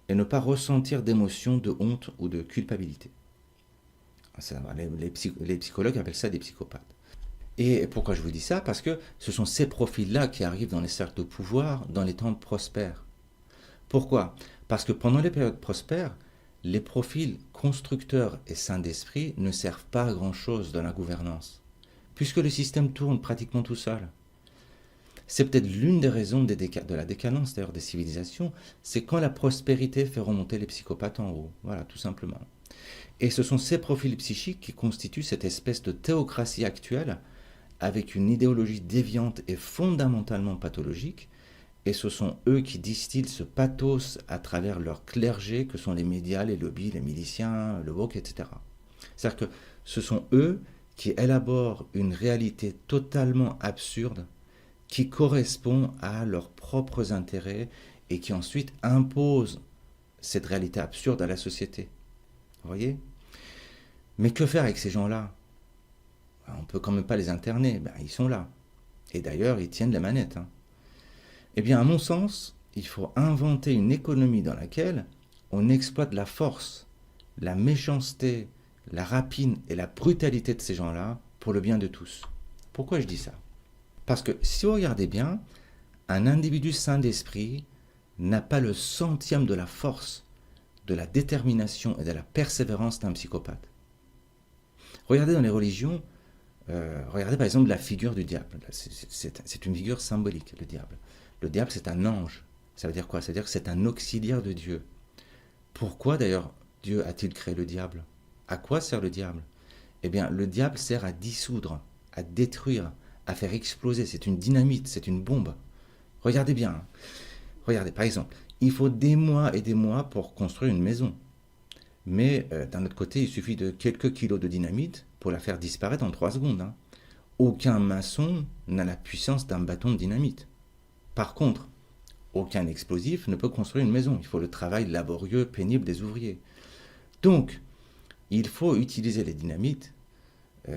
et ne pas ressentir d'émotion de honte ou de culpabilité. Les psychologues appellent ça des psychopathes. Et pourquoi je vous dis ça? Parce que ce sont ces profils-là qui arrivent dans les cercles de pouvoir dans les temps prospères. Pourquoi? Parce que pendant les périodes prospères, les profils constructeurs et sains d'esprit ne servent pas à grand-chose dans la gouvernance, puisque le système tourne pratiquement tout seul. C'est peut-être l'une des raisons de la décadence d'ailleurs des civilisations, c'est quand la prospérité fait remonter les psychopathes en haut, voilà, tout simplement. Et ce sont ces profils psychiques qui constituent cette espèce de théocratie actuelle, avec une idéologie déviante et fondamentalement pathologique, et ce sont eux qui distillent ce pathos à travers leur clergé, que sont les médias, les lobbies, les miliciens, le woke, etc. C'est-à-dire que ce sont eux qui élaborent une réalité totalement absurde, qui correspond à leurs propres intérêts et qui ensuite imposent cette réalité absurde à la société. Vous voyez? Mais que faire avec ces gens-là? On ne peut quand même pas les interner, ils sont là. Et d'ailleurs, ils tiennent les manettes. Eh bien, à mon sens, il faut inventer une économie dans laquelle on exploite la force, la méchanceté, la rapine et la brutalité de ces gens-là pour le bien de tous. Pourquoi je dis ça? Parce que si vous regardez bien, un individu sain d'esprit n'a pas le centième de la force, de la détermination et de la persévérance d'un psychopathe. Regardez dans les religions, regardez par exemple la figure du diable. C'est une figure symbolique, le diable. Le diable, c'est un ange. Ça veut dire quoi? Ça veut dire que c'est un auxiliaire de Dieu. Pourquoi d'ailleurs Dieu a-t-il créé le diable? À quoi sert le diable? Eh bien, le diable sert à dissoudre, à détruire, à faire exploser. C'est une dynamite, c'est une bombe. Regardez bien. Regardez, par exemple, il faut des mois et des mois pour construire une maison. Mais d'un autre côté, il suffit de quelques kilos de dynamite pour la faire disparaître en 3 secondes. Aucun maçon n'a la puissance d'un bâton de dynamite. Par contre, aucun explosif ne peut construire une maison. Il faut le travail laborieux, pénible des ouvriers. Donc, il faut utiliser les dynamites,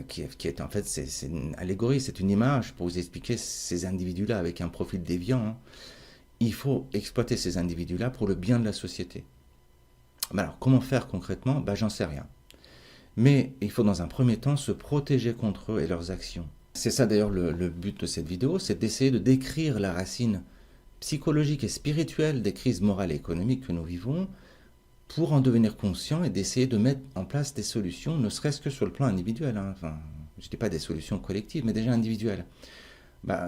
qui est en fait, c'est une allégorie, c'est une image pour vous expliquer ces individus-là avec un profil déviant. Il faut exploiter ces individus-là pour le bien de la société. Alors, comment faire concrètement? J'en sais rien. Mais il faut dans un premier temps se protéger contre eux et leurs actions. C'est ça d'ailleurs le but de cette vidéo, c'est d'essayer de décrire la racine psychologique et spirituelle des crises morales et économiques que nous vivons pour en devenir conscient et d'essayer de mettre en place des solutions, ne serait-ce que sur le plan individuel. Enfin, je ne dis pas des solutions collectives, mais déjà individuelles.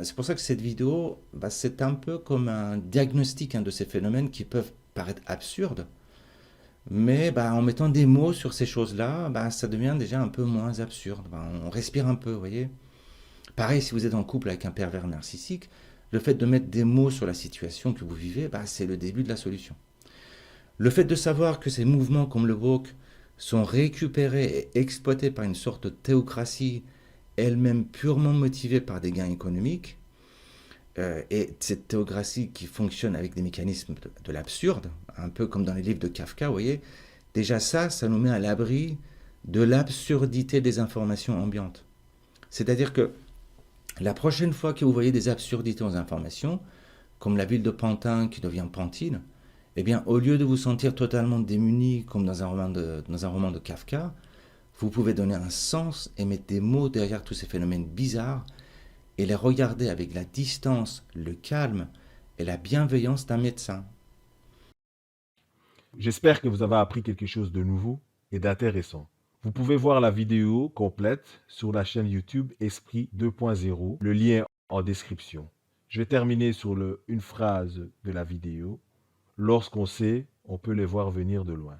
C'est pour ça que cette vidéo, c'est un peu comme un diagnostic de ces phénomènes qui peuvent paraître absurdes, mais en mettant des mots sur ces choses-là, ça devient déjà un peu moins absurde. On respire un peu, vous voyez. Pareil, si vous êtes en couple avec un pervers narcissique, le fait de mettre des mots sur la situation que vous vivez, c'est le début de la solution. Le fait de savoir que ces mouvements comme le woke sont récupérés et exploités par une sorte de théocratie, elle-même purement motivée par des gains économiques, et cette théocratie qui fonctionne avec des mécanismes de l'absurde, un peu comme dans les livres de Kafka, vous voyez, déjà ça nous met à l'abri de l'absurdité des informations ambiantes. C'est-à-dire que la prochaine fois que vous voyez des absurdités aux informations, comme la ville de Pantin qui devient Pantine, eh bien, au lieu de vous sentir totalement démuni comme dans un roman de Kafka, vous pouvez donner un sens et mettre des mots derrière tous ces phénomènes bizarres et les regarder avec la distance, le calme et la bienveillance d'un médecin. J'espère que vous avez appris quelque chose de nouveau et d'intéressant. Vous pouvez voir la vidéo complète sur la chaîne YouTube Esprit 2.0, le lien en description. Je vais terminer sur une phrase de la vidéo. Lorsqu'on sait, on peut les voir venir de loin.